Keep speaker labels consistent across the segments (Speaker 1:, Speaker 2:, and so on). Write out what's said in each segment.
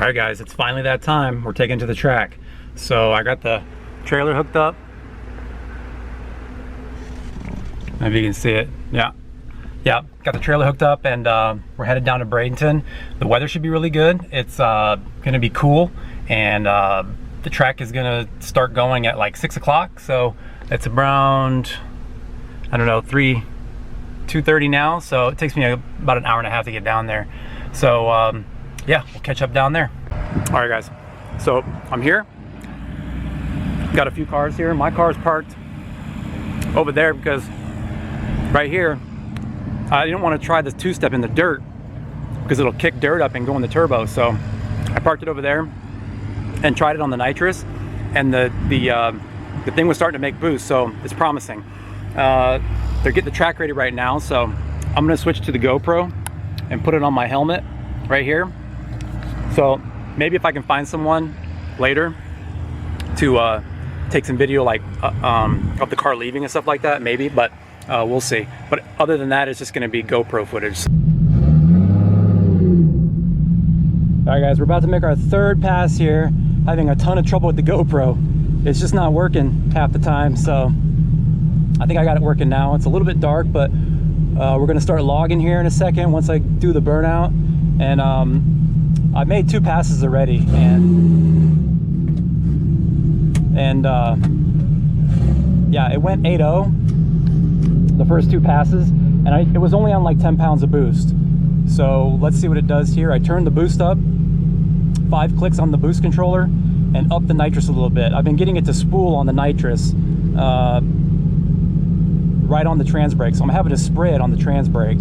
Speaker 1: Alright guys, it's finally that time. We're taking to the track. So I got the trailer hooked up. If you can see it. Yeah, got the trailer hooked up, and we're headed down to Bradenton. The weather should be really good. It's gonna be cool, and the track is gonna start going at like 6 o'clock. So it's around, I don't know, 2:30 now. So it takes me about an hour and a half to get down there. So yeah, we'll catch up down there. All right guys, so I'm here. Got a few cars here. My car's parked over there because right here, I didn't want to try this two-step in the dirt because it'll kick dirt up and go in the turbo. So I parked it over there and tried it on the nitrous, and the thing was starting to make boost, so it's promising. They're getting the track ready right now, so I'm gonna switch to the GoPro and put it on my helmet right here. So maybe if I can find someone later to take some video like of the car leaving and stuff like that, maybe, but we'll see. But other than that, it's just gonna be GoPro footage. All right guys, we're about to make our third pass here. Having a ton of trouble with the GoPro. It's just not working half the time, so I think I got it working now. It's a little bit dark, but we're gonna start logging here in a second once I do the burnout. And I made 2 passes already, and yeah, it went 8.0 the first 2 passes, and it was only on like 10 pounds of boost. So let's see what it does here. I turned the boost up, 5 clicks on the boost controller, and up the nitrous a little bit. I've been getting it to spool on the nitrous right on the trans brake, so I'm having to spray it on the trans brake.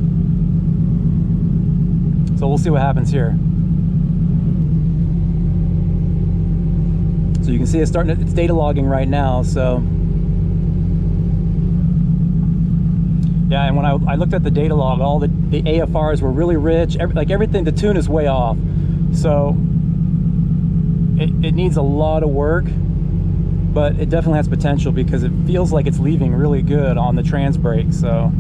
Speaker 1: So we'll see what happens here. So you can see it's it's data logging right now. So yeah, and when I looked at the data log, all the AFRs were really rich. Everything, the tune is way off. So it needs a lot of work, but it definitely has potential because it feels like it's leaving really good on the trans brake. So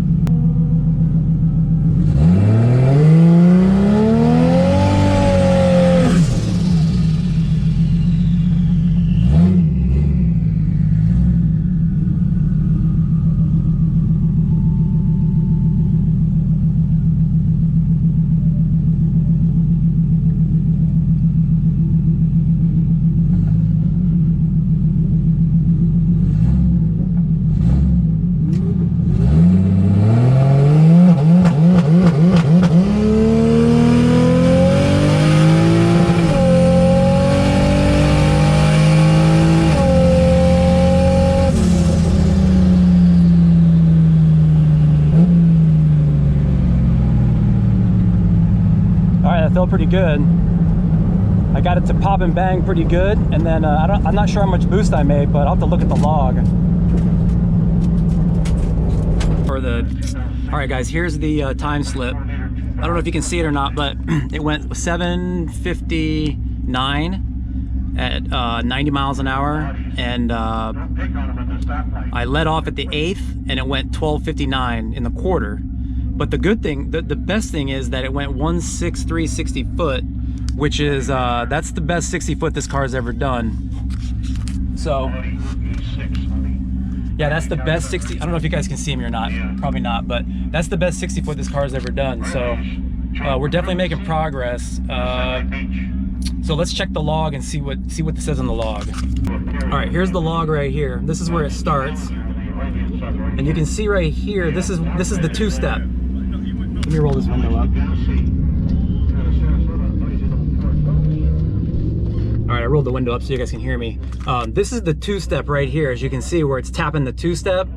Speaker 1: felt pretty good. I got it to pop and bang pretty good, and then I'm not sure how much boost I made, but I'll have to look at the log. All right guys, here's the time slip. I don't know if you can see it or not, but it went 7:59 at 90 miles an hour, and I let off at the 8th, and it went 12:59 in the quarter. But the good thing, the best thing is that it went 163 60 foot, which is, that's the best 60 foot this car's ever done. So, yeah, that's the best 60, I don't know if you guys can see me or not, probably not, but that's the best 60 foot this car's ever done. So, we're definitely making progress. So let's check the log and see what this says on the log. All right, here's the log right here. This is where it starts. And you can see right here, this is the 2-step. Let me roll this window up. All right, I rolled the window up so you guys can hear me. This is the 2-step right here, as you can see, where it's tapping the 2-step,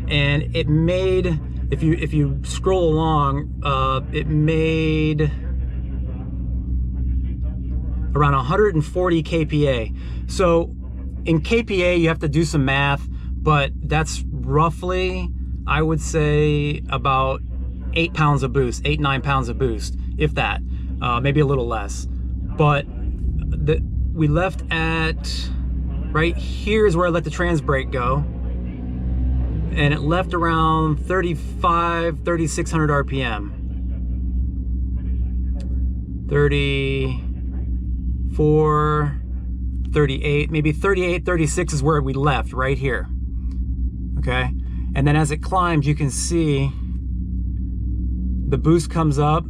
Speaker 1: and it made, if you scroll along, it made around 140 kPa. So in kPa, you have to do some math, but that's roughly, I would say, about 8 pounds of boost, 8-9 pounds of boost, if that, maybe a little less. But we left at, right here is where I let the trans brake go, and it left around 3,600 RPM. 34, 38, maybe 38, 36 is where we left, right here. Okay, and then as it climbs, you can see the boost comes up.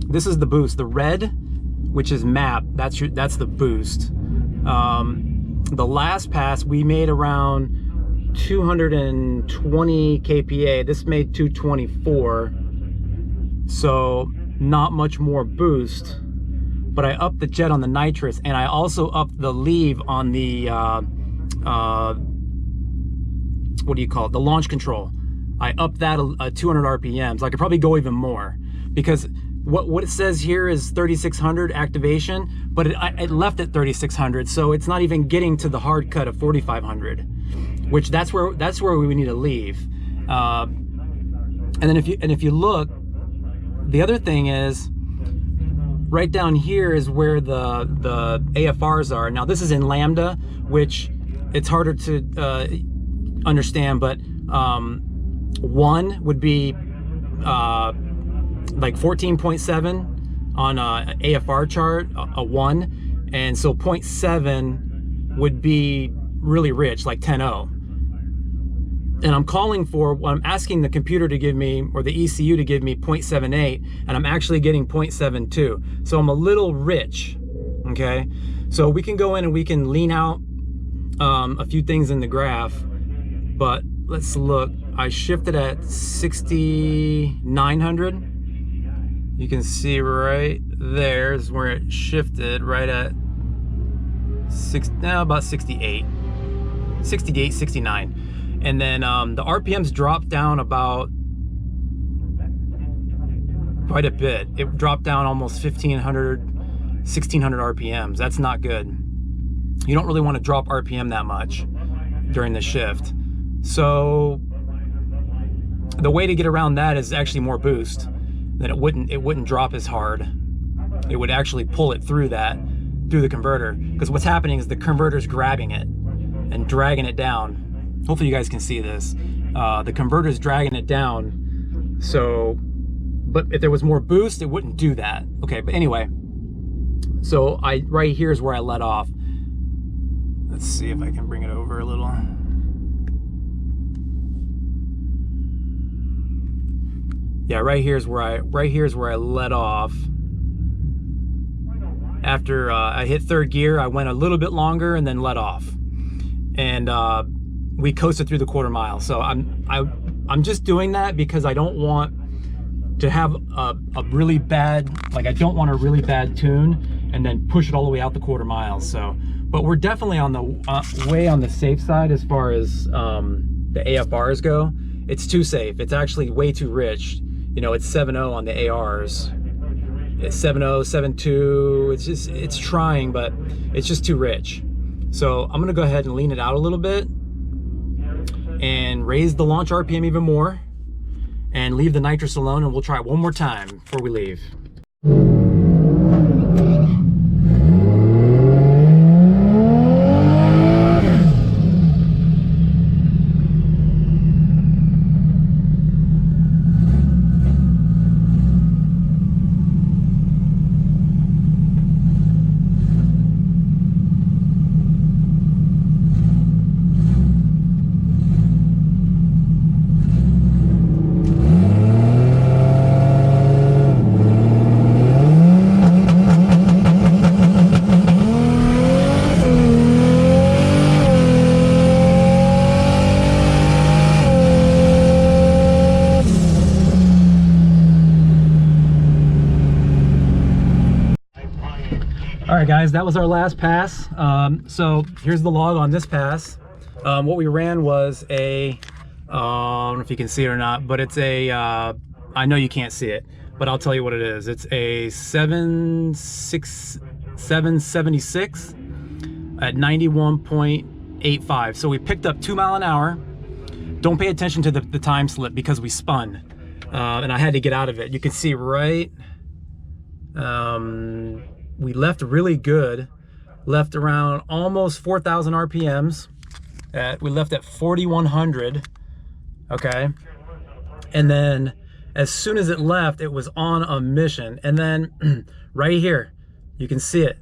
Speaker 1: This is the boost. The red, which is map, that's the boost. The last pass we made around 220 kPa. This made 224, so not much more boost. But I upped the jet on the nitrous, and I also upped the leave on the what do you call it? The launch control. I upped that 200 RPMs. I could probably go even more, because what it says here is 3600 activation, but it left at 3600, so it's not even getting to the hard cut of 4500, which that's where we need to leave. And then if you look, the other thing is right down here is where the AFRs are. Now this is in lambda, which it's harder to understand, but 1 would be like 14.7 on a AFR chart, a 1, and so 0.7 would be really rich, like 10.0. And I'm I'm asking the computer to give me, or the ECU to give me 0.78, and I'm actually getting 0.72. So I'm a little rich, okay? So we can go in and we can lean out a few things in the graph, but let's look. I shifted at 6,900. You can see right there is where it shifted, right at about 68, 69. And then the RPMs dropped down about quite a bit. It dropped down almost 1,500, 1,600 RPMs. That's not good. You don't really want to drop RPM that much during the shift. So the way to get around that is actually more boost. Then it wouldn't drop as hard. It would actually pull it through the converter, because what's happening is the converter's grabbing it and dragging it down. Hopefully you guys can see this. The converter's dragging it down. So, but if there was more boost, it wouldn't do that. Okay, but anyway, so right here is where I let off. Let's see if I can bring it over a little. Yeah, right here is where I let off. After I hit third gear, I went a little bit longer and then let off, and we coasted through the quarter mile. So I'm just doing that because I don't want to have a really bad, like I don't want a really bad tune and then push it all the way out the quarter mile. So, but we're definitely on the way on the safe side as far as the AFRs go. It's too safe. It's actually way too rich. You know, it's 7.0 on the ARs. It's 7.0, 7.2. It's trying, but it's just too rich. So I'm gonna go ahead and lean it out a little bit and raise the launch RPM even more and leave the nitrous alone, and we'll try it one more time before we leave. All right, guys, that was our last pass. So here's the log on this pass. What we ran was a, I don't know if you can see it or not, but it's a, I know you can't see it, but I'll tell you what it is. It's a 776 at 91.85. So we picked up 2 miles an hour. Don't pay attention to the time slip because we spun, and I had to get out of it. You can see right, we left really good, left around almost 4,000 RPMs. We left at 4,100, okay? And then as soon as it left, it was on a mission. And then right here, You can see it.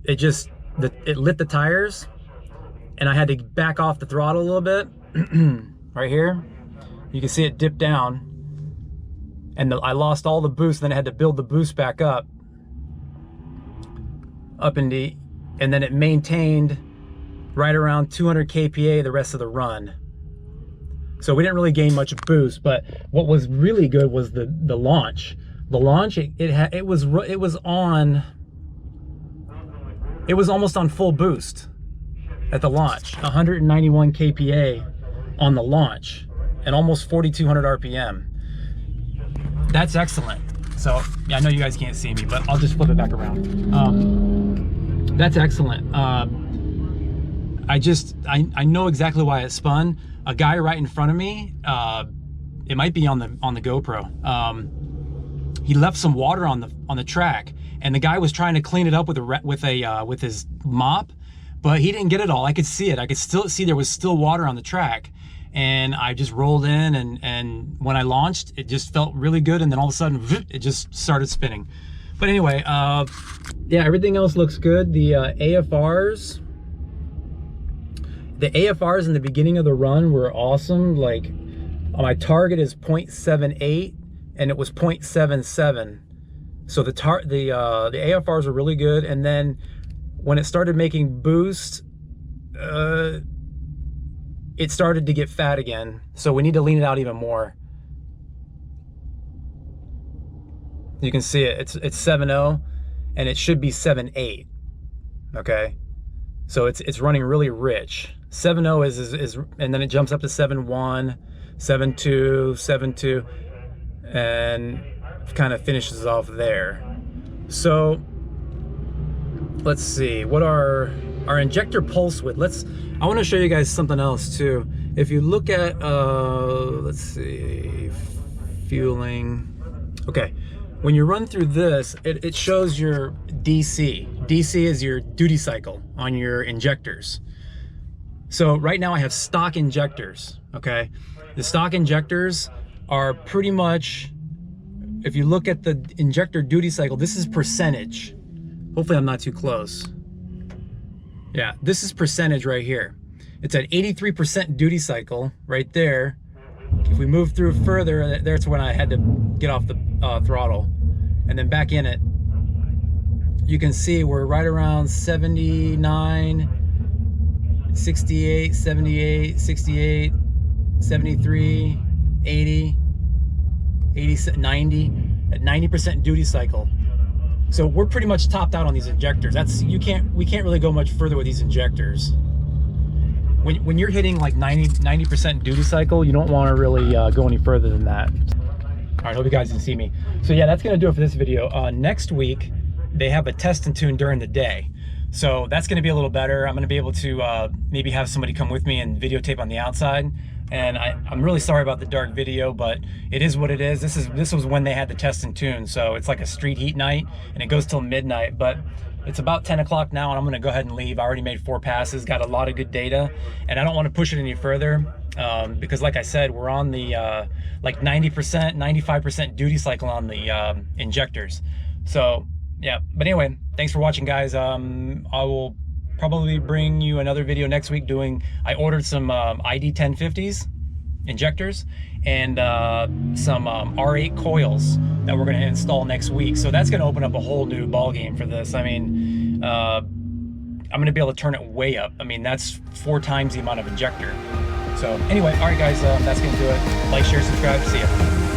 Speaker 1: It lit the tires, and I had to back off the throttle a little bit. Right here, you can see it dip down, and I lost all the boost. Then I had to build the boost back up and then it maintained right around 200 kPa the rest of the run. So we didn't really gain much boost, but what was really good was the launch. The launch, it was almost on full boost at the launch. 191 kPa on the launch and almost 4,200 RPM. That's excellent. So yeah, I know you guys can't see me, but I'll just flip it back around. That's excellent. I know exactly why it spun. A guy right in front of me, it might be on the GoPro. He left some water on the track, and the guy was trying to clean it up with his mop, but he didn't get it all. I could see it. I could still see there was still water on the track, and I just rolled in, and when I launched, it just felt really good, and then all of a sudden, it just started spinning. But anyway, yeah, everything else looks good. The AFRs in the beginning of the run were awesome. Like, my target is 0.78 and it was 0.77. So the AFRs were really good. And then when it started making boost, it started to get fat again. So we need to lean it out even more. You can see it, it's 7.0 and it should be 7.8, okay? So it's running really rich. 7.0 is and then it jumps up to 7.1, 7.2, 7.2, and kind of finishes off there. So let's see, what our injector pulse width. I want to show you guys something else too. If you look at, let's see, fueling. Okay, when you run through this, it shows your DC. DC is your duty cycle on your injectors. So right now I have stock injectors, okay? The stock injectors are pretty much, if you look at the injector duty cycle, this is percentage. Hopefully I'm not too close. Yeah, this is percentage right here. It's at 83% duty cycle right there. If we move through further, that's when I had to get off the throttle. And then back in it, you can see we're right around 79, 68, 78, 68, 73, 80, 90, at 90% duty cycle. So we're pretty much topped out on these injectors. We can't really go much further with these injectors. When you're hitting like 90% duty cycle, you don't want to really go any further than that. All right, hope you guys can see me. So yeah, that's gonna do it for this video. Next week, they have a test and tune during the day. So that's gonna be a little better. I'm gonna be able to maybe have somebody come with me and videotape on the outside. And I'm really sorry about the dark video, but it is what it is. This was when they had the test and tune. So it's like a street heat night and it goes till midnight, but it's about 10 o'clock now and I'm gonna go ahead and leave. I already made 4 passes, got a lot of good data, and I don't wanna push it any further because like I said, we're on the like 90%, 95% duty cycle on the injectors. So yeah, but anyway, thanks for watching, guys. I will probably bring you another video next week I ordered some ID 1050s injectors and some R8 coils that we're gonna install next week. So that's gonna open up a whole new ball game for this. I mean, I'm gonna be able to turn it way up. I mean, that's 4 times the amount of injector. So anyway, all right guys, that's gonna do it. Like, share, subscribe, see ya.